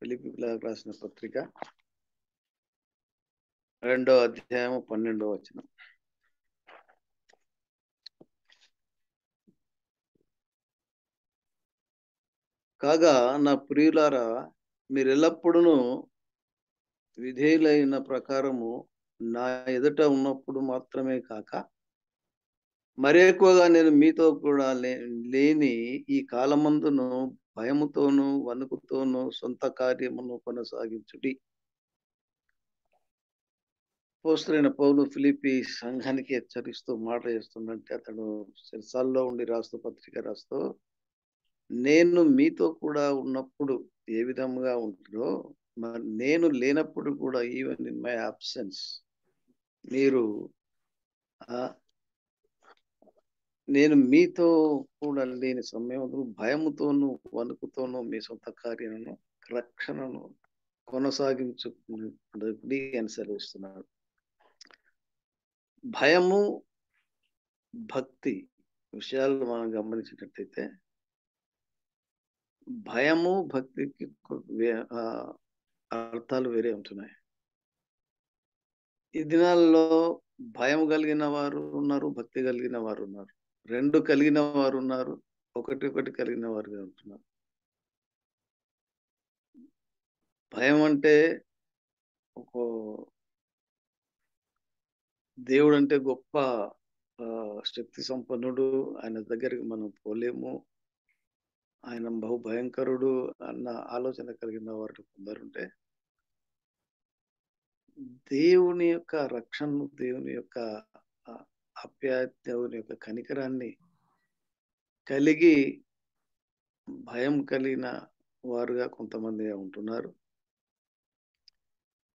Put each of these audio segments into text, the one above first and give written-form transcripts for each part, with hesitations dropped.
ఫిలిప్పీయులకు రాసిన పత్రిక 2వ అధ్యాయం 12వ వచనం. కాగా నా ప్రియులారా, మీరెల్లప్పుడూ విధేయులైన ప్రకారము నా ఎదుట ఉన్నప్పుడు మాత్రమే కాక మరి ఎక్కువగా నేను మీతో కూడా లేని ఈ కాలమందును భయముతోనూ వణుకుతోనూ సొంత కార్యమును కొనసాగించుడి. అపోస్తలుడైన పౌలు ఫిలిప్పీ సంఘానికి హెచ్చరిస్తూ మాట చేస్తుందంటే, అతడు చెరసాల్లో ఉండి రాస్తూ పత్రిక రాస్తూ, నేను మీతో కూడా ఉన్నప్పుడు ఏ విధంగా ఉంటుందో మరి నేను లేనప్పుడు కూడా ఈవెన్ ఇన్ మై అబ్సెన్స్ మీరు నేను మీతో కూడా లేని సమయంలో భయముతోనూ వణుకుతోనూ మీ సొంత కార్యమును రక్షణను కొనసాగించుకుని అని సెలవిస్తున్నాడు. భయము భక్తి విషయాలు మనం గమనించినట్టయితే, భయము భక్తికి అర్థాలు వేరే ఉంటున్నాయి. ఈ దినాల్లో భయం కలిగిన వారు ఉన్నారు, భక్తి కలిగిన వారు ఉన్నారు, రెండు కలిగిన వారు ఉన్నారు, ఒకటి కలిగిన వారుగా ఉంటున్నారు. భయం అంటే దేవుడు అంటే గొప్ప శక్తి సంపన్నుడు, ఆయన దగ్గరికి మనం పోలేము, ఆయన బహు భయంకరుడు అన్న ఆలోచన కలిగిన వారు కొందరుంటే, దేవుని యొక్క రక్షణను, దేవుని యొక్క ఆప్యాయత, దేవుని యొక్క కనికరాన్ని కలిగి భయం కలిగిన వారుగా కొంతమంది ఉంటున్నారు.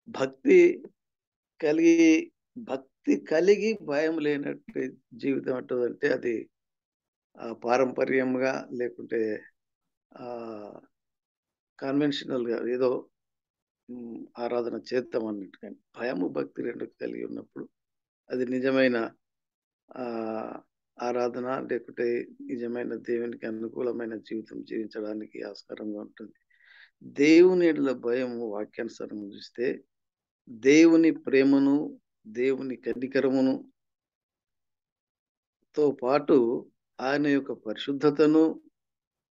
భక్తి కలిగి భయం లేనట్టు జీవితం అంటుందంటే అది పారంపర్యంగా లేకుంటే కన్వెన్షనల్గా ఏదో ఆరాధన చేద్దాం అన్నట్టు. కానీ భయము భక్తి రెండు కలిగి ఉన్నప్పుడు అది నిజమైన ఆరాధన, లేకుంటే నిజమైన దేవునికి అనుకూలమైన జీవితం జీవించడానికి ఆస్కారంగా ఉంటుంది. దేవుని ఎడల భయము వాక్యానుసారం చూస్తే దేవుని ప్రేమను, దేవుని కనికరమును తో పాటు ఆయన యొక్క పరిశుద్ధతను,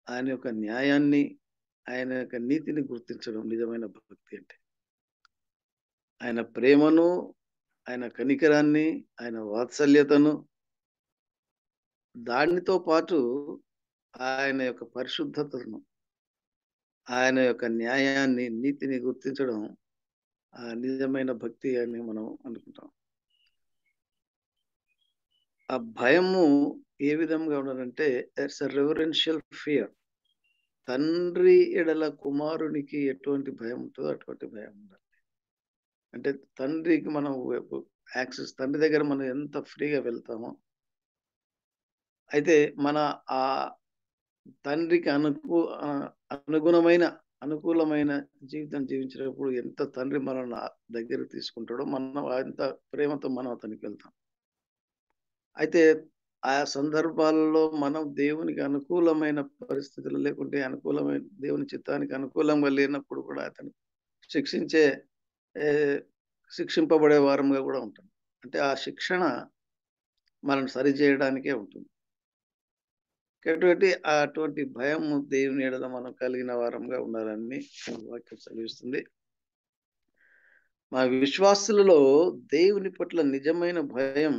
ఆయన యొక్క న్యాయాన్ని, ఆయన యొక్క నీతిని గుర్తించడం నిజమైన భక్తి అంటే. ఆయన ప్రేమను, ఆయన కనికరాన్ని, ఆయన వాత్సల్యతను, దానితో పాటు ఆయన యొక్క పరిశుద్ధతను, ఆయన యొక్క న్యాయాన్ని, నీతిని గుర్తించడం నిజమైన భక్తి అని మనం అనుకుంటాం. ఆ భయము ఏ విధంగా ఉండాలంటే, ఇట్స్ ఎ రెవరెన్షియల్ ఫియర్. తండ్రి ఎడల కుమారునికి ఎటువంటి భయం ఉంటుందో అటువంటి భయం ఉండాలి. అంటే తండ్రికి మనం యాక్సెస్, తండ్రి దగ్గర మనం ఎంత ఫ్రీగా వెళ్తామో, అయితే మన ఆ తండ్రికి అనుకూలమైన జీవితం జీవించినప్పుడు ఎంత తండ్రి మనల్ని దగ్గరికి తీసుకుంటాడో, మనం ఎంత ప్రేమతో మనం అతనికి వెళ్తాం. అయితే ఆ సందర్భాలలో మనం దేవునికి అనుకూలమైన పరిస్థితులు లేకుంటే అనుకూలమైన దేవుని చిత్తానికి అనుకూలంగా లేనప్పుడు కూడా అతను శిక్షింపబడే వారంగా కూడా ఉంటాం. అంటే ఆ శిక్షణ మనం సరిచేయడానికే ఉంటుంది. అటువంటి భయం దేవుని ఎడల మనం కలిగిన వారంగా ఉండాలని వాక్యం సెలవిస్తుంది. మా విశ్వాసులలో దేవుని పట్ల నిజమైన భయం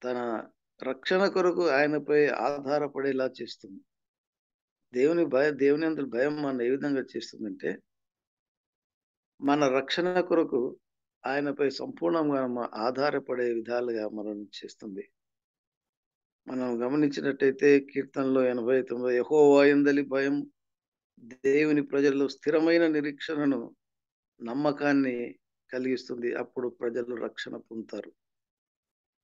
తన రక్షణ కొరకు ఆయనపై ఆధారపడేలా చేస్తుంది. దేవుని అందు భయం మన ఏ విధంగా చేస్తుందంటే, మన రక్షణ కొరకు ఆయనపై సంపూర్ణంగా ఆధారపడే విధాలుగా మనం చేస్తుంది. మనం గమనించినట్టయితే కీర్తనలో 89 యెహోవా యందలి భయం దేవుని ప్రజల్లో స్థిరమైన నిరీక్షణను, నమ్మకాన్ని కలిగిస్తుంది. అప్పుడు ప్రజలు రక్షణ పొందుతారు.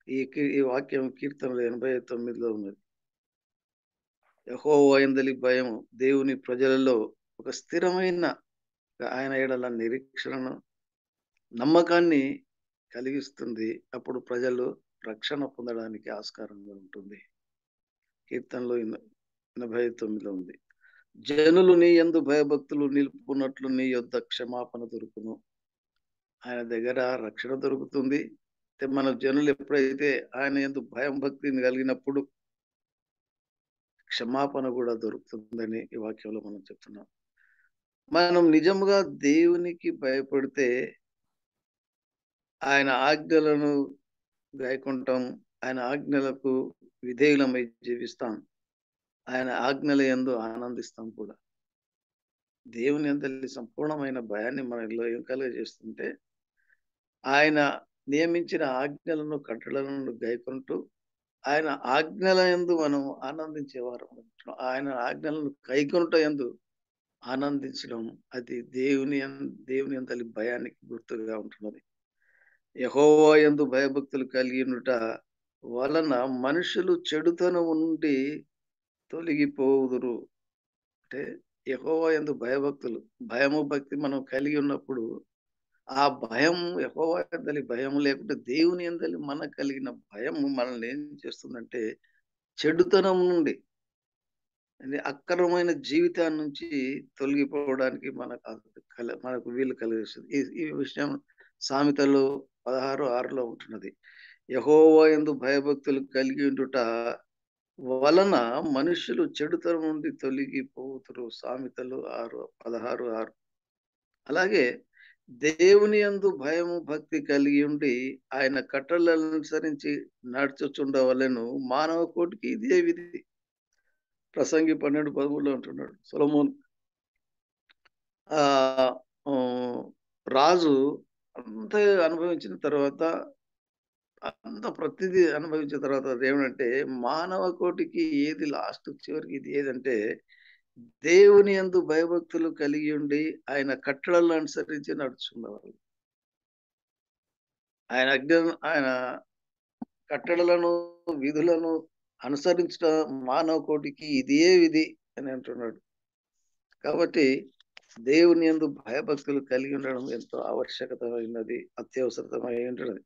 ఈ వాక్యం కీర్తనలో 89లో ఉన్నది. యెహోవా యందలి భయం దేవుని ప్రజలలో ఒక స్థిరమైన ఆయన ఎడల నిరీక్షణను, నమ్మకాన్ని కలిగిస్తుంది. అప్పుడు ప్రజలు రక్షణ పొందడానికి ఆస్కారంగా ఉంటుంది. కీర్తనలో 89లో ఉంది. జనులు నీ యందు భయభక్తులు నిలుపుకున్నట్లు నీ యొద్ద క్షమాపణ దొరుకును. ఆయన దగ్గర రక్షణ దొరుకుతుంది. మన జనులు ఎప్పుడైతే ఆయన యందు భయం భక్తిని కలిగినప్పుడు క్షమాపణ కూడా దొరుకుతుందని ఈ వాక్యంలో మనం చెప్తున్నాం. మనం నిజముగా దేవునికి భయపడితే ఆయన ఆజ్ఞలను గైకుంటాం. ఆయన ఆజ్ఞలకు విధేయులమై జీవిస్తాం. ఆయన ఆజ్ఞల యందు ఆనందిస్తాం కూడా. దేవుని యందలి సంపూర్ణమైన భయాన్ని మనలో ఏం కలుగజేస్తుంటే, ఆయన నియమించిన ఆజ్ఞలను, కట్టడలను గైకొంటూ, ఆయన ఆజ్ఞల యందు మనం ఆనందించేవారం. ఆయన ఆజ్ఞలను గైకొనుట యందు ఆనందించడం, అది దేవుని యందలి భయానికి గుర్తుగా ఉంటున్నది. యెహోవా యందు భయభక్తులు కలిగియుండుట వలన మనుషులు చెడుతనము నుండి తొలగిపోవుదురు. అంటే యెహోవా యందు భయభక్తులు, భయము భక్తి మనం కలిగి ఉన్నప్పుడు, ఆ భయం యెహోవా యందలి భయం లేకుంటే దేవుని యందలి మనకు కలిగిన భయము మనల్ని ఏం చేస్తుందంటే, చెడుతనం నుండి అక్రమమైన జీవితాన్ని నుంచి తొలగిపోవడానికి మనకు వీలు కలిగిస్తుంది. ఈ విషయం సామెతలు 16:6లో ఉంటున్నది. యెహోవా యందు భయభక్తులు కలిగి ఉండుట వలన మనుషులు చెడుతనం నుండి తొలగిపోతురు. సామెతలు 16:6. అలాగే దేవుని యందు భయము భక్తి కలిగి ఉండి ఆయన కట్టడలను అనుసరించి నడుచుచుండవలెను. మానవ కోటికి ఇదే విధి. ప్రసంగి 12:13లో అంటున్నాడు సొలొమోన్. ఆ రాజు అంత అనుభవించిన తర్వాత, అంత ప్రతిదీ అనుభవించిన తర్వాత అదేమిటంటే, మానవ కోటికి ఏది లాస్ట్ చివరికి ఇది ఏదంటే, దేవుని యందు భయభక్తులు కలిగి ఉండి ఆయన కట్టడలను అనుసరించి నడుచుకున్నవాళ్ళు. ఆయన కట్టడలను, విధులను అనుసరించడం మానవ కోటికి ఇదే విధి అని అంటున్నాడు. కాబట్టి దేవుని యందు భయభక్తులు కలిగి ఉండడం ఎంతో ఆవశ్యకతమైనది, అత్యవసరమై ఉంటున్నది.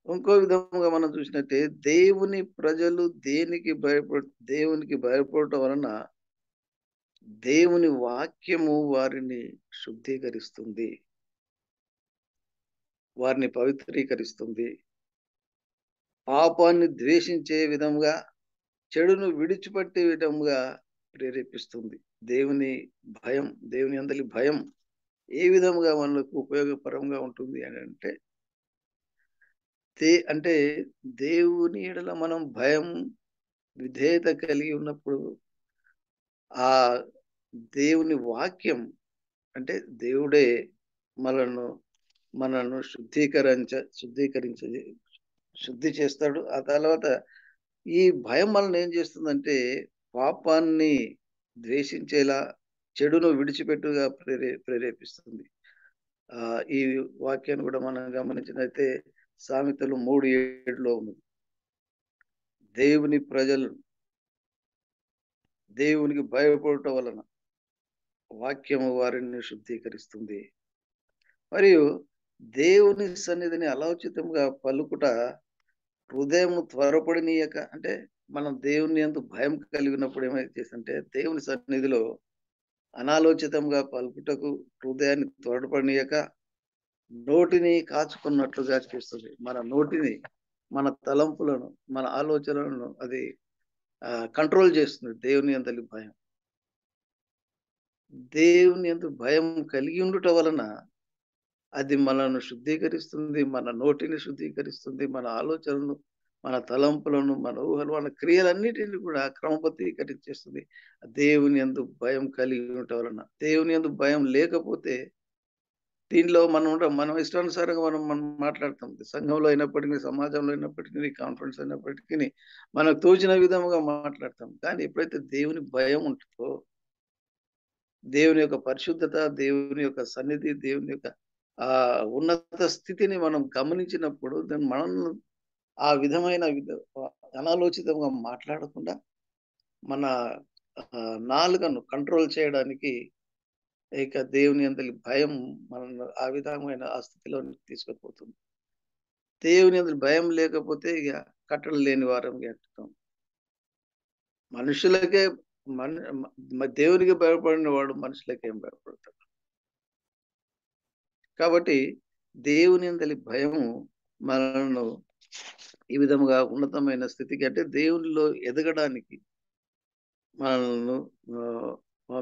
ఇంకో విధముగా మనం చూసినట్టే దేవుని ప్రజలు దేవునికి భయపడటం వలన దేవుని వాక్యము వారిని శుద్ధీకరిస్తుంది, వారిని పవిత్రీకరిస్తుంది. పాపాన్ని ద్వేషించే విధముగా, చెడును విడిచిపెట్టే విధముగా ప్రేరేపిస్తుంది. దేవుని యందలి భయం ఏ విధముగా మనకు ఉపయోగపరంగా ఉంటుంది అని అంటే దేవుని యెడల మనం భయం, విధేయత కలిగి ఉన్నప్పుడు, ఆ దేవుని వాక్యం అంటే దేవుడే మనలను మనను శుద్ధి చేస్తాడు. ఆ తర్వాత ఈ భయం మనల్ని ఏం చేస్తుందంటే, పాపాన్ని ద్వేషించేలా, చెడును విడిచిపెట్టుగా ప్రేరేపిస్తుంది. ఈ వాక్యాన్ని కూడా మనం గమనించినైతే సామెతలు 3:7లో ఉన్నది. దేవునికి భయపడటం వలన వాక్యము వారిని శుద్ధీకరిస్తుంది. మరియు దేవుని సన్నిధిని అలౌచితంగా పలుకుట హృదయం త్వరపడనీయక, అంటే మనం దేవుని యందు భయం కలిగినప్పుడు ఏమైతే దేవుని సన్నిధిలో అనాలోచితంగా పలుకుటకు హృదయాన్ని త్వరపడనీయక నోటిని కాచుకున్నట్లుగా చేస్తుంది. మన నోటిని, మన తలంపులను, మన ఆలోచనలను అది కంట్రోల్ చేస్తుంది. దేవుని యందు భయం కలిగి ఉండుట వలన అది మనను శుద్ధీకరిస్తుంది, మన నోటిని శుద్ధీకరిస్తుంది, మన ఆలోచనలను, మన తలంపులను, మన ఊహలు, మన క్రియలన్నిటిని కూడా క్రమబద్ధీకరించేస్తుంది. దేవుని యందు భయం కలిగి ఉండటం వలన. దేవుని యందు భయం లేకపోతే దీనిలో మనం ఇష్టానుసారంగా మనం మాట్లాడతాం. సంఘంలో అయినప్పటికీ, సమాజంలో అయినప్పటికీ, కాన్ఫరెన్స్ అయినప్పటికీ మనకు తోచిన విధముగా మాట్లాడతాం. కానీ ఎప్పుడైతే దేవుని భయం ఉంటుందో, దేవుని యొక్క పరిశుద్ధత, దేవుని యొక్క సన్నిధి, దేవుని యొక్క ఉన్నత స్థితిని మనం గమనించినప్పుడు మనల్ని ఆ విధమైన అనాలోచితంగా మాట్లాడకుండా మన నాలుకను కంట్రోల్ చేయడానికి ఇక దేవుని యందలి భయం మనల్ని ఆ విధమైన ఆ స్థితిలోనికి తీసుకుపోతుంది. దేవుని యందలి భయం లేకపోతే ఇక కట్టలు లేని వారంగా అంటాం. మనుషులకే దేవునికి భయపడిన వాడు మనుషులకి ఏం భయపడతాడు? కాబట్టి దేవుని యందలి భయము మనల్ని ఈ విధముగా ఉన్నతమైన స్థితికి, అంటే దేవునిలో ఎదగడానికి మనల్ని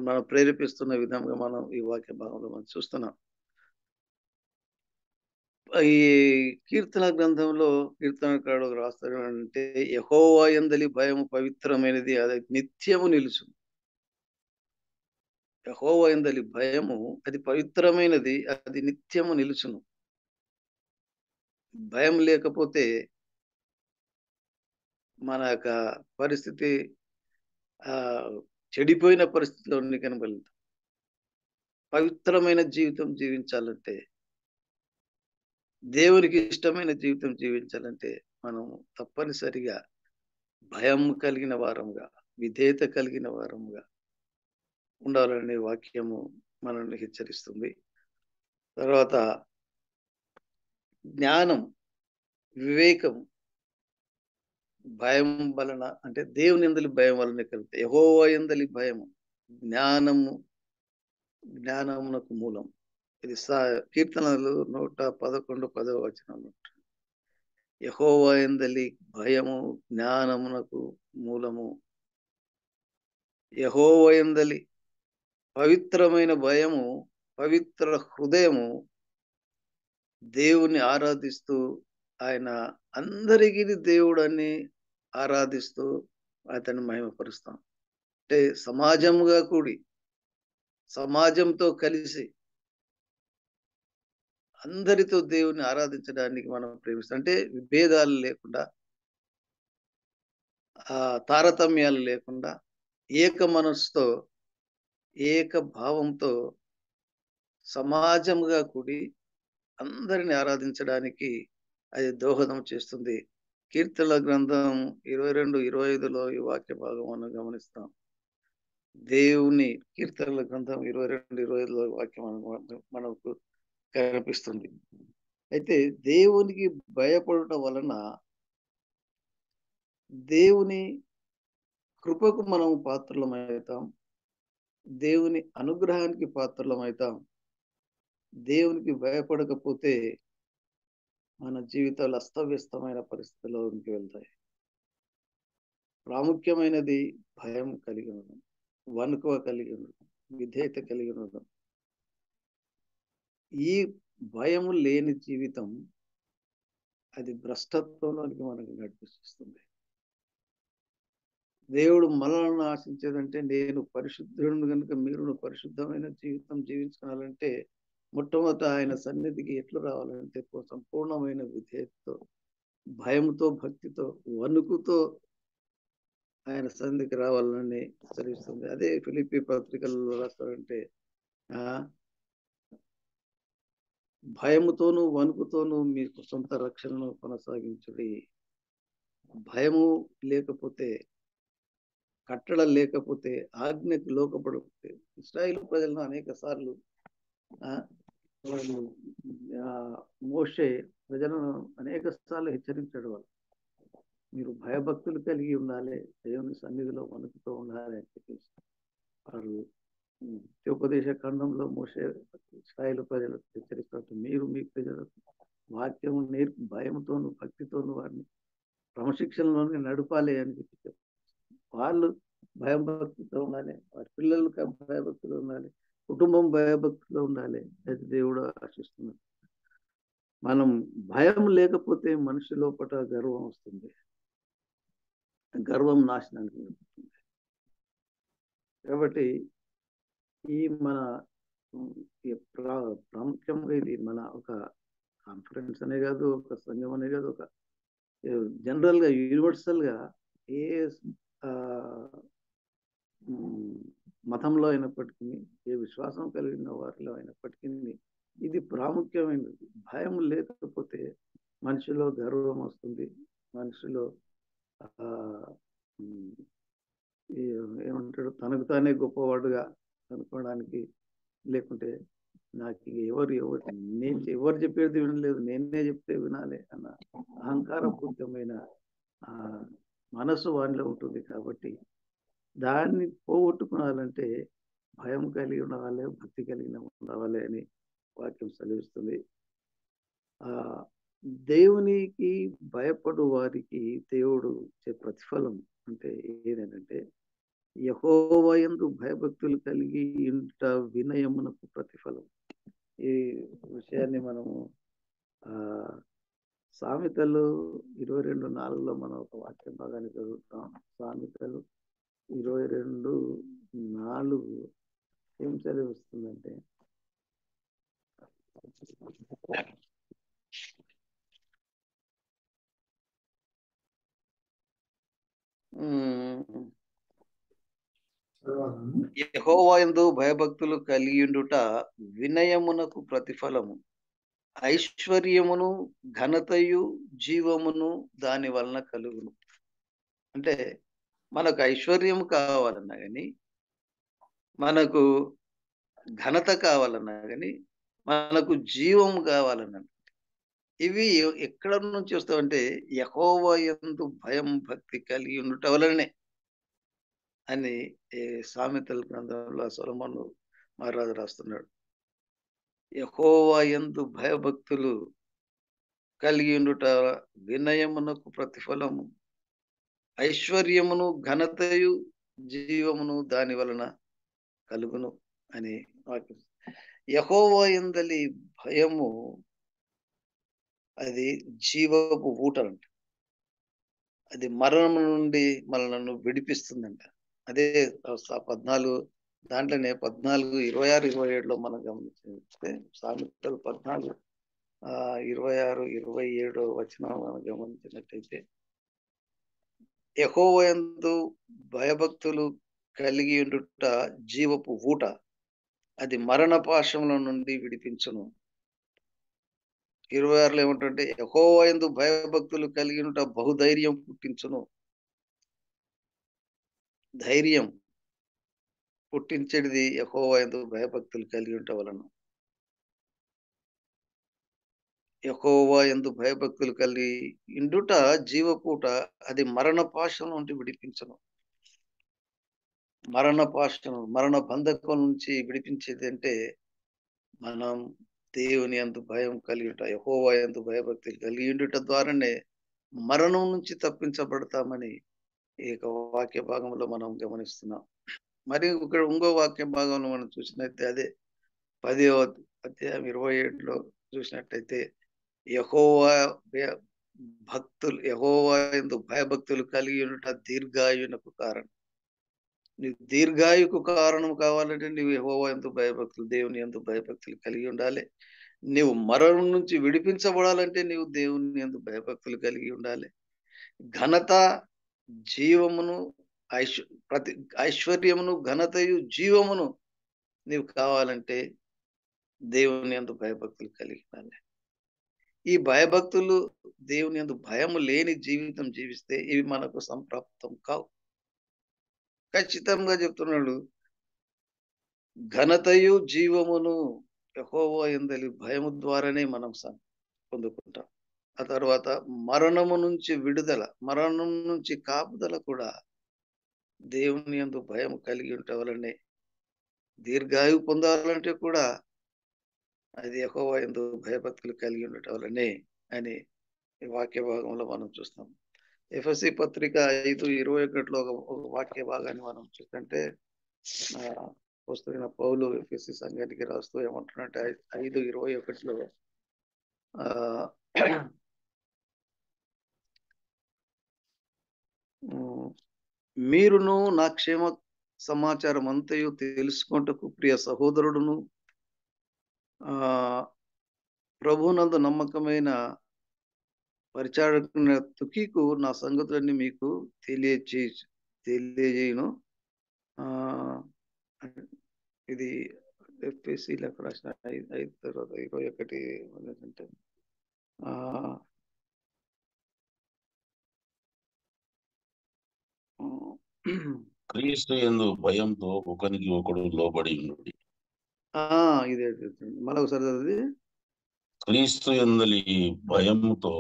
మనం ప్రేరేపిస్తున్న విధంగా మనం ఈ వాక్య భాగంలో మనం చూస్తున్నాం. ఈ కీర్తన గ్రంథంలో కీర్తనకారుడు రాస్తాడు అంటే, యెహోవా యందలి భయము పవిత్రమైనది, అది నిత్యము నిలుచును. యెహోవా యందలి భయము అది పవిత్రమైనది, అది నిత్యము నిలుచును. భయం లేకపోతే మన యొక్క పరిస్థితి చెడిపోయిన పరిస్థితిలోనికి కనబడుతుంది. పవిత్రమైన జీవితం జీవించాలంటే, దేవునికి ఇష్టమైన జీవితం జీవించాలంటే, మనం తప్పనిసరిగా భయం కలిగిన వారంగా, విధేయత కలిగిన వారంగా ఉండాలనే వాక్యము మనల్ని హెచ్చరిస్తుంది. తర్వాత జ్ఞానం, వివేకం భయం వలన, అంటే దేవుని యందలి భయం వలన కలుగుతాయి. యెహోవా యందలి భయము జ్ఞానమునకు మూలం. ఇది కీర్తనలు 111 10వ వచనంలో, యెహోవా యందలి భయము జ్ఞానమునకు మూలము. యెహోవా యందలి పవిత్రమైన భయము, పవిత్ర హృదయము దేవుని ఆరాధిస్తూ, ఆయన అందరికీ దేవుడని ఆరాధిస్తూ అతన్ని మహిమపరుస్తాం. అంటే సమాజంగా కూడి, సమాజంతో కలిసి అందరితో దేవుని ఆరాధించడానికి మనం ప్రేమిస్తాం. అంటే విభేదాలు లేకుండా, తారతమ్యాలు లేకుండా, ఏక మనస్సుతో, ఏక భావంతో సమాజంగా కూడి అందరిని ఆరాధించడానికి అది దోహదం చేస్తుంది. కీర్తనల గ్రంథం 22-25లో ఈ వాక్య భాగం మనం గమనిస్తాం. దేవుని కీర్తనల గ్రంథం 22-25లో వాక్యం మనకు కనిపిస్తుంది. అయితే దేవునికి భయపడటం వలన దేవుని కృపకు మనం పాత్రలమవుతాం. దేవుని అనుగ్రహానికి పాత్రలమవుతాం. దేవునికి భయపడకపోతే మన జీవితాలు అస్తవ్యస్తమైన పరిస్థితుల్లోకి వెళ్తాయి. ప్రాముఖ్యమైనది భయం కలిగి ఉండడం, వణుకువ కలిగి ఉండడం, విధేయత కలిగి ఉండడం. ఈ భయము లేని జీవితం అది భ్రష్టత్వంలోనికి మనకు నడిపిస్తుంది. దేవుడు మనల్ని ఆశించేదంటే, నేను పరిశుద్ధుడు కనుక మీరు పరిశుద్ధమైన జీవితం జీవించాలంటే, మొట్టమొదట ఆయన సన్నిధికి ఎట్లా రావాలంటే, సంపూర్ణమైన విధేయతతో, భయంతో, భక్తితో, వణుకుతో ఆయన సన్నిధికి రావాలని హెచ్చరిస్తుంది. అదే ఫిలిప్పీ పత్రికల్లో రాస్తారంటే, భయముతోనూ వణుకుతోనూ మీకు సొంత రక్షణను కొనసాగించుడి. భయము లేకపోతే, కట్టడ లేకపోతే, ఆజ్ఞకు లోకపడకపోతే, ఇశ్రాయేలు ప్రజలను అనేక సార్లు మోషే ప్రజలను అనేక సార్లు హెచ్చరించాడు. వాళ్ళు, మీరు భయభక్తులు కలిగి ఉండాలి, దేవుని సన్నిధిలో వణుకుతూ ఉండాలి అని చెప్పేసి వారు ఉపదేశ ఖండంలో మోషే ఇశ్రాయేలు ప్రజలకు హెచ్చరిస్తూ, మీరు మీ ప్రజలకు వాక్యము నేర్పి భయంతోను భక్తితోను వారిని క్రమశిక్షణలోనే నడపాలి అని చెప్పి వాళ్ళు భయం భక్తితో ఉండాలి, వారి పిల్లలకు భయభక్తులు ఉండాలి, కుటుంబం భయభక్తిలో ఉండాలి. అది దేవుడు ఆశిస్తున్నాడు. మనం భయం లేకపోతే మనిషి లోపల గర్వం వస్తుంది. గర్వం నాశనానికి వెళ్తుంది. కాబట్టి ఈ మన ప్రాముఖ్యంగా ఇది మన ఒక కాన్ఫరెన్స్ అనే కాదు, ఒక సంఘం అనే కాదు, ఒక జనరల్ గా యూనివర్సల్ గా ఏ మతంలో అయినప్పటికీ, ఏ విశ్వాసం కలిగిన వారిలో అయినప్పటికీ ఇది ప్రాముఖ్యమైనది. భయం లేకపోతే మనిషిలో గర్వం వస్తుంది, మనిషిలో ఏమంటాడు, తనకు తానే గొప్పవాడుగా అనుకోవడానికి, లేకుంటే నాకు ఎవరు చెప్పేది వినలేదు, నేనే చెప్తే వినాలి అన్న అహంకారపూరితమైన మనసు వానిలో ఉంటుంది. కాబట్టి దాన్ని పోగొట్టుకోవాలంటే భయం కలిగి ఉండాలి, భక్తి కలిగి ఉండాలి అని వాక్యం సెలవిస్తుంది. ఆ దేవునికి భయపడు వారికి దేవుడు ఇచ్చే ప్రతిఫలం అంటే ఏదంటే, యెహోవా యందు భయభక్తులు కలిగి ఇంట వినయమునకు ప్రతిఫలం. ఈ విషయాన్ని మనము ఆ సామెతలు 22:4లో మనం ఒక వాక్య భాగాన్ని చదువుతాం. సామెతలు 22:4 ఏం సెలవిస్తుందంటే, యెహోవా యందు భయభక్తులు కలిగియుండుట వినయమునకు ప్రతిఫలము, ఐశ్వర్యమును ఘనతయు జీవమును దాని వలన కలుగును. అంటే మనకు ఐశ్వర్యం కావాలన్నా కానీ, మనకు ఘనత కావాలన్నా కానీ, మనకు జీవం కావాలన్నా, ఇవి ఎక్కడ నుంచి వస్తావంటే యెహోవా యందు భయం భక్తి కలిగి ఉండుట వలనే అని సామెతల గ్రంథంలో సొలొమోను మహారాజు రాస్తున్నాడు. యెహోవా యందు భయభక్తులు కలిగి ఉండుట వినయమునకు ప్రతిఫలము, ఐశ్వర్యమును ఘనతయు జీవమును దాని వలన కలుగును అని వాక్యం. యెహోవా యందలి భయము అది జీవపు ఊటంట. అది మరణం నుండి మనలను విడిపిస్తుందంట. అదే 14 దాంట్లోనే 14, 26, 27లో మనం గమనించితే సామెతలు 14 26, 27 వచనం మనం గమనించినట్టయితే, యెహోవా యందు భయభక్తులు కలిగి ఉండుట జీవపు ఊట, అది మరణ పాశముల నుండి విడిపించును. 26లో ఏమంటుంటే, యెహోవా యందు భయభక్తులు కలిగి ఉండుట బహుధైర్యం పుట్టించును. ధైర్యం పుట్టించేది యెహోవా యందు భయభక్తులు కలిగి ఉంట వలన. యెహోవా యందు భయభక్తులు కలిగి ఇండుట జీవపూట, అది మరణ పాశం నుండి విడిపించును. మరణ పాశం, మరణ బంధకం నుంచి విడిపించేది అంటే మనం దేవుని యందు భయం కలిగి ఉంట, యెహోవా యందు భయభక్తులు కలిగి ఉండుట ద్వారానే మరణం నుంచి తప్పించబడతామని ఈ యొక్క వాక్య భాగంలో మనం గమనిస్తున్నాం. మరి ఇక్కడ ఇంకో వాక్య భాగంలో మనం చూసినట్లయితే అదే 10వ అధ్యాయం 27లో చూసినట్టయితే, యెహోవా యెహోవా యందు భయభక్తులు కలిగి ఉండుట దీర్ఘాయువునకు కారణం. నీవు దీర్ఘాయువుకు కారణం కావాలంటే నీవు యెహోవా యందు భయభక్తులు, దేవుని యందు భయభక్తులు కలిగి ఉండాలి. నీవు మరణం నుంచి విడిపించబడాలంటే నీవు దేవుని యందు భయభక్తులు కలిగి ఉండాలి. ఘనత, జీవమును, ఐశ్వర్యమును, ఘనతయు, జీవమును నీవు కావాలంటే దేవుని యందు భయభక్తులు కలిగి ఉండాలి. ఈ భయభక్తులు దేవుని యందు భయము లేని జీవితం జీవిస్తే ఇవి మనకు సంప్రాప్తం కావు. ఖచ్చితంగా చెప్తున్నాడు, ఘనతయు జీవమును యెహోవా యందలి భయము ద్వారానే మనం పొందుకుంటాం. ఆ తర్వాత మరణము నుంచి విడుదల, మరణం నుంచి కాపుదల కూడా దేవుని యందు భయం కలిగి ఉంట వలనే. దీర్ఘాయువు పొందాలంటే కూడా అది యెహోవా యందు భయభక్తులు కలిగి ఉండటం వలనే అని ఈ వాక్య భాగంలో మనం చూస్తాం. ఎఫెసీ పత్రిక 5:21లో ఒక వాక్య భాగాన్ని మనం చూస్తుంటే, వస్తున్న పౌలు ఎఫెసీ సంఘానికి రాస్తూ ఏమంటున్నట్టే 5:21లో మీరును నా క్షేమ సమాచారం అంతయు తెలుసుకొనుటకు ప్రియ సహోదరుడును ప్రభువునందు నమ్మకమైన పరిచారకుని తుకీకు నా సంగతులన్నీ మీకు తెలియజేయును. ఇది ఎఫెసీలకు రాసిన 5 తర్వాత 21 అంటే క్రీస్తు యందు భయంతో ఒకనికి ఒకడు లోబడి ఉండుడి. ఇదే మరొకసారి చదివి. క్రీస్తు యందలి భయంతో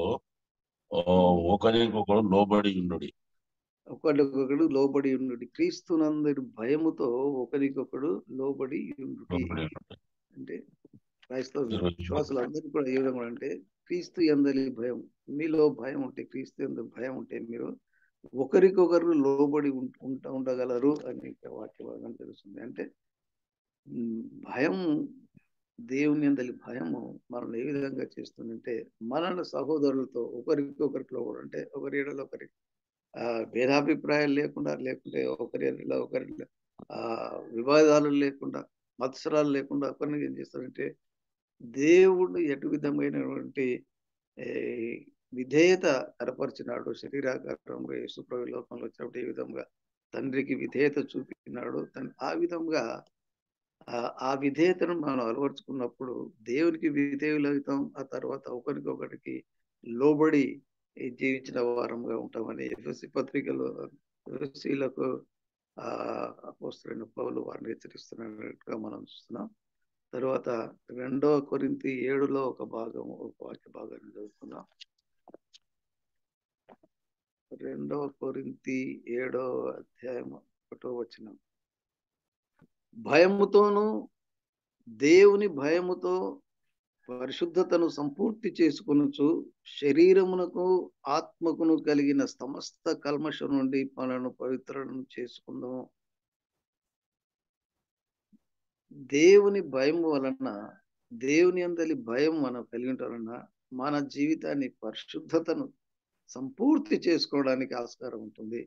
ఒకరికొకడు లోబడి ఉండుడి. ఒకరికొకడు లోబడి ఉండుడి. క్రీస్తునందరి భయముతో ఒకరికొకడు లోబడి ఉండుడి. అంటే క్రైస్తవ విశ్వాసులందరికీ కూడా ఏ విధంగా అంటే క్రీస్తు యందలి భయం, మీలో భయం ఉంటే, క్రీస్తు యందు భయం ఉంటే మీరు ఒకరికొకరు లోబడి ఉండగలరు అని వాక్య భాగం తెలుస్తుంది. అంటే భయం, దేవుని యందలి భయము మనల్ని ఏ విధంగా చేస్తుందంటే మన సహోదరులతో ఒకరికి లోబడి, అంటే ఒకరి ఏడలో ఒకరి భేదాభిప్రాయాలు లేకుండా, లేకుంటే ఒకరి వివాదాలు లేకుండా, మత్సరాలు లేకుండా ఒకరిని ఏం చేస్తారంటే దేవుడు ఎటు విధమైనటువంటి విధేయత కనపరిచినాడు. శరీరాకారంలో యేసుప్రభు లోకంలో వచ్చినప్పుడు ఏ విధంగా తండ్రికి విధేయత చూపినాడు, ఆ విధంగా ఆ విధేయతను మనం అలవర్చుకున్నప్పుడు దేవునికి విధేయులవుతాం. ఆ తర్వాత ఒకరికొకరికి లోబడి జీవించిన వారంగా ఉంటామని ఎఫెసీ పత్రికలో ఎఫెసీలకు అపోస్తలుడైన పౌలు వారిని హెచ్చరిస్తున్నట్టుగా మనం చూస్తున్నాం. తర్వాత 2 కొరింథీ 7లో ఒక వాక్య భాగాన్ని చదువుకుందాం. 2 కొరింథీ 7వ అధ్యాయం 1వ వచనం. భయముతోను దేవుని భయముతో పరిశుద్ధతను సంపూర్తి చేసుకొనుచు శరీరమునకు ఆత్మకును కలిగిన సమస్త కల్మషం నుండి మనను పవిత్రను చేసుకుందాము. దేవుని భయం వలన, దేవుని యందలి భయం మనం కలిగి ఉండటం వలన మన జీవితాన్ని పరిశుద్ధతను సంపూర్తి చేసుకోవడానికి ఆస్కారం ఉంటుంది.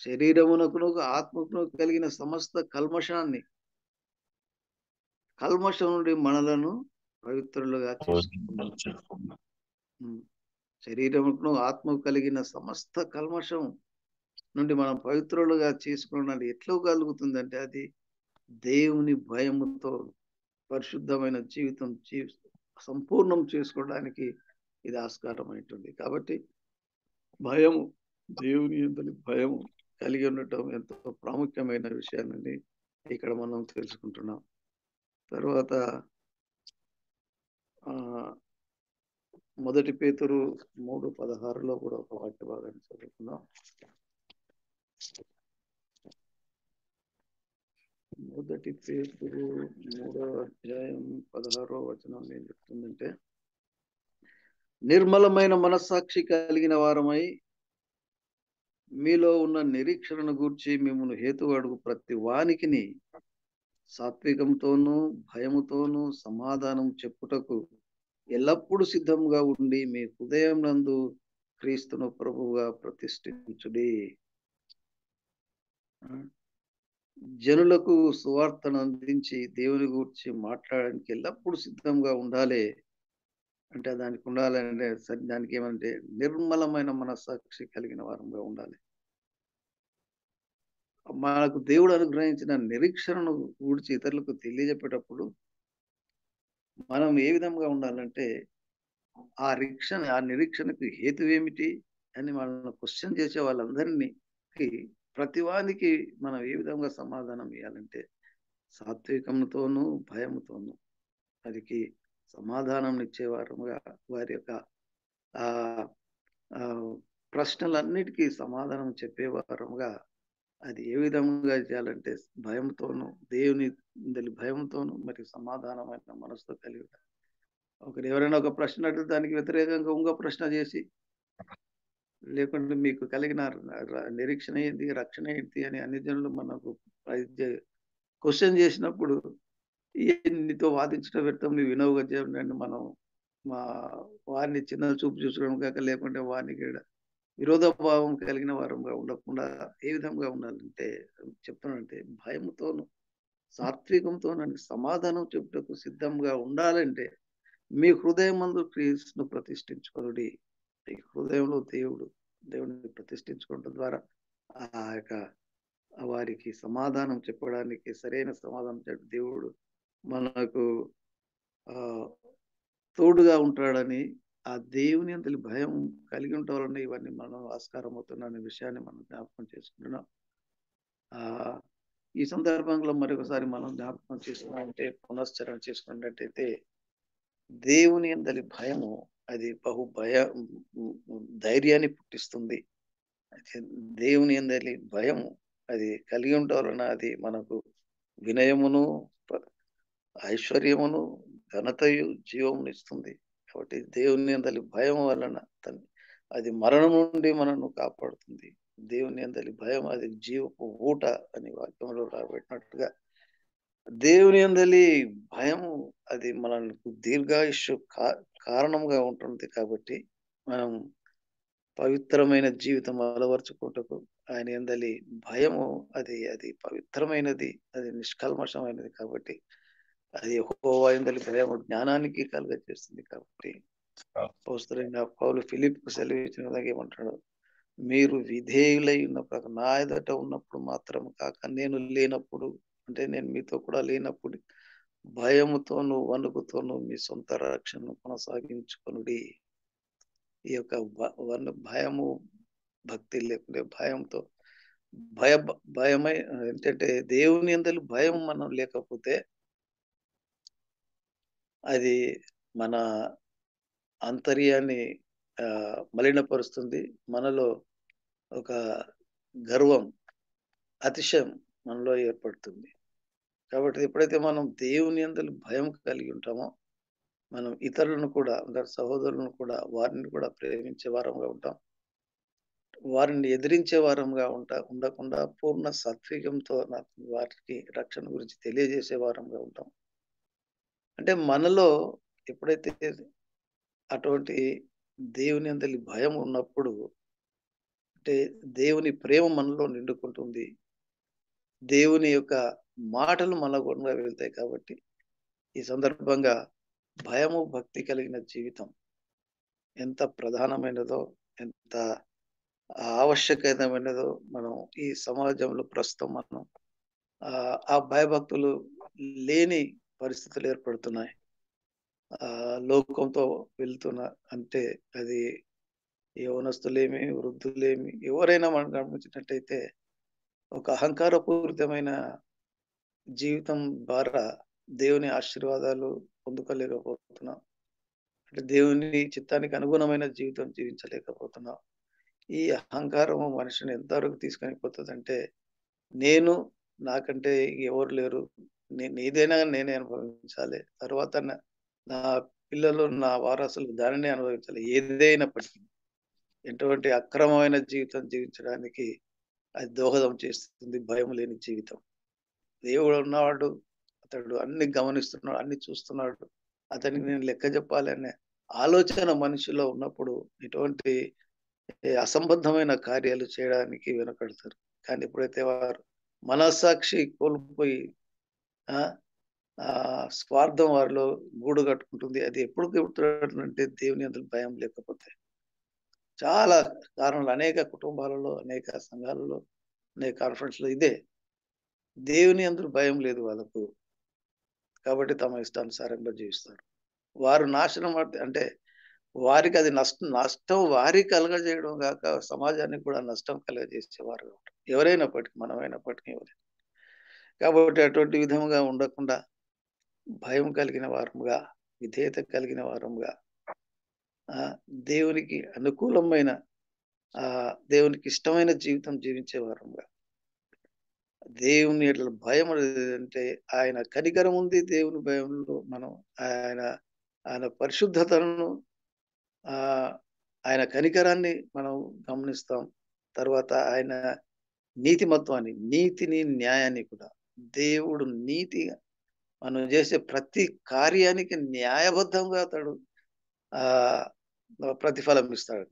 శరీరమునకును ఆత్మకును కలిగిన సమస్త కల్మషం నుండి మనలను పవిత్రులుగా చేసుకుందాం. శరీరమును ఆత్మకు కలిగిన సమస్త కల్మషం నుండి మనం పవిత్రులుగా చేసుకోవడానికి ఎట్లా కలుగుతుందంటే అది దేవుని భయముతో పరిశుద్ధమైన జీవితం సంపూర్ణం చేసుకోవడానికి ఇది ఆస్కారం ఉంటుంది. కాబట్టి భయము, దేవుని యందలి భయము కలిగి ఉండటం ఎంతో ప్రాముఖ్యమైన విషయాన్ని ఇక్కడ మనం తెలుసుకుంటున్నాం. తర్వాత 1 పేతురు 3:16లో కూడా ఒక వాక్య భాగాన్ని చదువుకుందాం. 1 పేతురు 3వ అధ్యాయం 16వ వచనం ఏం చెప్తుందంటే, నిర్మలమైన మనస్సాక్షి కలిగిన వారమై మీలో ఉన్న నిరీక్షణను గూర్చి మిమ్మల్ని హేతు అడుగు ప్రతి వానికిని సాత్వికంతోనూ భయముతోనూ సమాధానం చెప్పుటకు ఎల్లప్పుడూ సిద్ధంగా ఉండి మీ హృదయం నందు క్రీస్తును ప్రభువుగా ప్రతిష్ఠించుడి. జనులకు సువార్తను అందించి దేవుని గురించి మాట్లాడడానికి ఎల్లప్పుడూ సిద్ధంగా ఉండాలి. అంటే దానికి ఉండాలంటే దానికి ఏమంటే నిర్మలమైన మనస్సాక్షి కలిగిన వారంగా ఉండాలి. మనకు దేవుడు అనుగ్రహించిన నిరీక్షణను గురించి ఇతరులకు తెలియజెప్పేటప్పుడు మనం ఏ విధంగా ఉండాలంటే ఆ నిరీక్షణకు హేతు ఏమిటి అని మనల్ని క్వశ్చన్ చేసే వాళ్ళందరినీ ప్రతివానికి మనం ఏ విధంగా సమాధానం ఇవ్వాలంటే సాత్వికంతోనూ భయముతోనూ వారికి సమాధానం ఇచ్చేవారుగా, వారి యొక్క ప్రశ్నలన్నిటికీ సమాధానం చెప్పేవారుగా అది ఏ విధంగా చేయాలంటే భయంతోనూ, దేవుని భయంతోనూ మరి సమాధానమైన మనసుతో కలిగి ఒకరు ఎవరైనా ఒక ప్రశ్న అడిగితే దానికి వ్యతిరేకంగా ఇంకో ప్రశ్న చేసి, లేకుంటే మీకు కలిగిన నిరీక్షణ ఏంటి, రక్షణ ఏంటి అని అన్ని జనులు మనకు క్వశ్చన్ చేసినప్పుడు నీతో వాదించడం వ్యర్థం, నువ్వు వినవుగా చేయండి, మనం వారిని చిన్న చూపు చూసుకోవడం కాక, లేకుంటే వారికి విరోధభావం కలిగిన వారంగా ఉండకుండా ఏ విధంగా ఉండాలంటే చెప్తానంటే భయంతోను సాత్వికంతోనని సమాధానం చెప్పుటకు సిద్ధంగా ఉండాలంటే మీ హృదయం మందు క్రీస్తును ప్రతిష్ఠించుకొనుడి. ఈ హృదయంలో దేవుడిని ప్రతిష్ఠించుకోవడం ద్వారా ఆ యొక్క వారికి సమాధానం చెప్పడానికి, సరైన సమాధానం చెప్పి దేవుడు మనకు తోడుగా ఉంటాడని, ఆ దేవుని యందలి భయం కలిగి ఉండటం వలన ఇవన్నీ మనం ఆస్కారం అవుతున్న విషయాన్ని మనం జ్ఞాపకం చేసుకుంటున్నాం. ఈ సందర్భంలో మరొకసారి మనం జ్ఞాపకం చేసుకున్నట్టే, పునశ్చరణ చేసుకున్నట్టయితే దేవుని యందలి భయము అది ధైర్యాన్ని పుట్టిస్తుంది. అయితే దేవుని యందలి భయము అది కలిగి ఉండటం వలన అది మనకు వినయమును, ఐశ్వర్యమును, ఘనతయు, జీవమునిస్తుంది. కాబట్టి దేవుని యందలి భయం వలన అది మరణం నుండి మనను కాపాడుతుంది. దేవుని యందలి భయం అది జీవపు ఊట అని వాక్యంలో రాబట్టినట్టుగా దేవుని యందలి భయము అది మనకు దీర్ఘాయుష్షు కారణంగా ఉంటుంది. కాబట్టి మనం పవిత్రమైన జీవితం అలవర్చుకుంటకు ఆయన యందలి భయము అది పవిత్రమైనది, అది నిష్కల్మషమైనది. కాబట్టి అది యెహోవా యందలి భయము జ్ఞానానికి కలుగజేస్తుంది. కాబట్టి అపోస్తలుడైన పౌలు ఫిలిప్పుకు సెలవిచ్చిన విధంగా ఏమంటాడు, మీరు విధేయులై ఉన్న నా ఎదుట ఉన్నప్పుడు మాత్రం కాక నేను లేనప్పుడు, అంటే నేను మీతో కూడా లేనప్పుడు భయముతోను వణుకుతోను మీ సొంత రక్షణను కొనసాగించుకొనుడి. ఈ యొక్క భయము భక్తి లేకుంటే భయంతో భయమై ఏంటంటే దేవుని యందలి భయం మనం లేకపోతే అది మన ఆంతర్యాన్ని మలినపరుస్తుంది. మనలో ఒక గర్వం, అతిశయం మనలో ఏర్పడుతుంది. కాబట్టి ఎప్పుడైతే మనం దేవుని యందలి భయం కలిగి ఉంటామో మనం ఇతరులను కూడా అందరు సహోదరులను కూడా వారిని కూడా ప్రేమించే వారంగా ఉంటాం. వారిని ఎదిరించే వారంగా ఉండకుండా పూర్ణ సాత్వికంతో వారికి రక్షణ గురించి తెలియజేసే వారంగా ఉంటాం. అంటే మనలో ఎప్పుడైతే అటువంటి దేవుని యందలి భయం ఉన్నప్పుడు, అంటే దేవుని ప్రేమ మనలో నిండుకుంటుంది. దేవుని యొక్క మాటలు మన గుండా వెళ్తాయి. కాబట్టి ఈ సందర్భంగా భయము భక్తి కలిగిన జీవితం ఎంత ప్రధానమైనదో, ఎంత ఆవశ్యకమైనదో మనం ఈ సమాజంలో ప్రస్తుతం మనం ఆ భయభక్తులు లేని పరిస్థితులు ఏర్పడుతున్నాయి. లోకంతో వెళ్తున్న అంటే అది యవనస్తులేమి, వృద్ధులేమి, ఎవరైనా మనం గమనించినట్టయితే ఒక అహంకారపూరితమైన జీవితం ద్వారా దేవుని ఆశీర్వాదాలు పొందుకోలేకపోతున్నాం. అంటే దేవుని చిత్తానికి అనుగుణమైన జీవితం జీవించలేకపోతున్నాం. ఈ అహంకారము మనిషిని ఎంతవరకు తీసుకొని పోతుందంటే, నేను నాకంటే ఎవరు లేరు, ఏదైనా నేనే అనుభవించాలి, తర్వాత నా పిల్లలు, నా వారసులు దానినే అనుభవించాలి. ఏదైనప్పటికీ ఎటువంటి అక్రమమైన జీవితం జీవించడానికి అది దోహదం చేస్తుంది భయం లేని జీవితం. దేవుడు ఉన్నవాడు, అతడు అన్ని గమనిస్తున్నాడు, అన్ని చూస్తున్నాడు, అతనికి నేను లెక్క చెప్పాలి అనే ఆలోచన మనిషిలో ఉన్నప్పుడు ఇటువంటి అసంబద్ధమైన కార్యాలు చేయడానికి వెనకడతారు. కానీ ఎప్పుడైతే వారు మనస్సాక్షి కోల్పోయి స్వార్థం వారిలో గూడు కట్టుకుంటుంది. అది ఎప్పుడు కట్టుకుంటుందంటే దేవుని యందు భయం లేకపోతే. చాలా కారణాలు, అనేక కుటుంబాలలో, అనేక సంఘాలలో, అనేక కాన్ఫరెన్స్‌లో ఇదే. దేవుని యందు భయం లేదు వాళ్ళకు. కాబట్టి తమ ఇష్టానుసారంగా జీవిస్తారు. వారు నాశనం అంటే వారికి అది నష్టం వారికి కలగజేయడం గాక సమాజానికి కూడా నష్టం కలగజేసేవారుగా ఉంటారు. ఎవరైనప్పటికీ, మనమైనప్పటికీ ఎవరైనా. కాబట్టి అటువంటి విధముగా ఉండకుండా భయం కలిగిన వారముగా, విధేయత కలిగిన వారముగా, దేవునికి అనుకూలమైన దేవునికి ఇష్టమైన జీవితం జీవించే వారముగా, దేవుని ఎట్లా భయం అంటే ఆయన కనికరం ఉంది. దేవుని భయంలో మనం ఆయన పరిశుద్ధతను, ఆయన కనికరాన్ని మనం గమనిస్తాం. తర్వాత ఆయన నీతిమత్వాన్ని, నీతిని, న్యాయాన్ని కూడా. దేవుడు నీతిగా మనం చేసే ప్రతి కార్యానికి న్యాయబద్ధంగా అతడు ప్రతిఫలం ఇస్తాడు.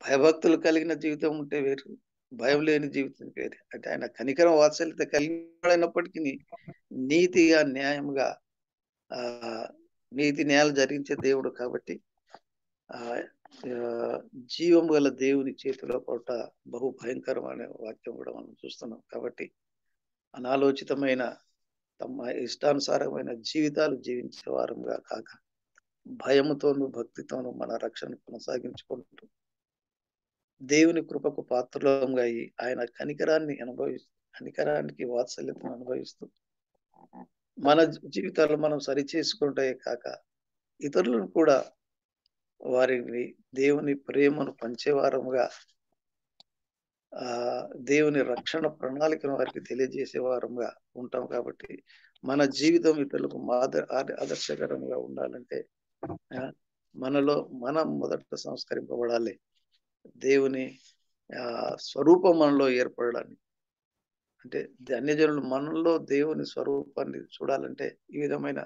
భయభక్తులు కలిగిన జీవితం ఉంటే వేరు, భయం లేని జీవితం వేరు. అంటే ఆయన కనికరం, వాత్సల్యత కలిగినప్పటికీ నీతిగా, న్యాయంగా నీతి న్యాయాలు జరిగించే దేవుడు. కాబట్టి జీవం గల దేవుని చేతిలో పట్ట బహు భయంకరమైన వాక్యం కూడా మనం చూస్తున్నాం. కాబట్టి అనాలోచితమైన తమ ఇష్టానుసారమైన జీవితాలు జీవించే వారంగా కాక భయముతోను భక్తితోను మన రక్షణ కొనసాగించుకుంటూ దేవుని కృపకు పాత్రలంగా అయి ఆయన కనికరానికి వాత్సల్యతను అనుభవిస్తూ మన జీవితాలు మనం సరిచేసుకుంటే కాక ఇతరులను కూడా వారిని దేవుని ప్రేమను పంచేవారముగా దేవుని రక్షణ ప్రణాళికను వారికి తెలియజేసే వారంగా ఉంటాం. కాబట్టి మన జీవితం ఇతరులకు ఆదర్శకరంగా ఉండాలంటే మనలో మనం మొదట సంస్కరింపబడాలి. దేవుని స్వరూపం మనలో ఏర్పడడానికి, అంటే అన్యజనులు మనలో దేవుని స్వరూపాన్ని చూడాలంటే ఈ విధమైన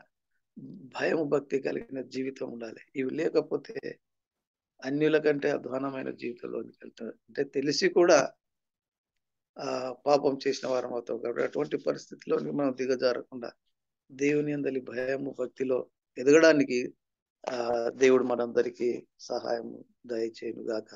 భయం భక్తి కలిగిన జీవితం ఉండాలి. ఇవి లేకపోతే అన్యుల కంటే అధ్వానమైన జీవితంలోనికి వెళ్తారు. అంటే తెలిసి కూడా పాపం చేసిన వారం అవుతాం. కాబట్టి అటువంటి పరిస్థితిలో మనం దిగజారకుండా దేవుని యందలి భయము భక్తిలో ఎదగడానికి దేవుడు మనందరికీ సహాయం దయచేయును గాక.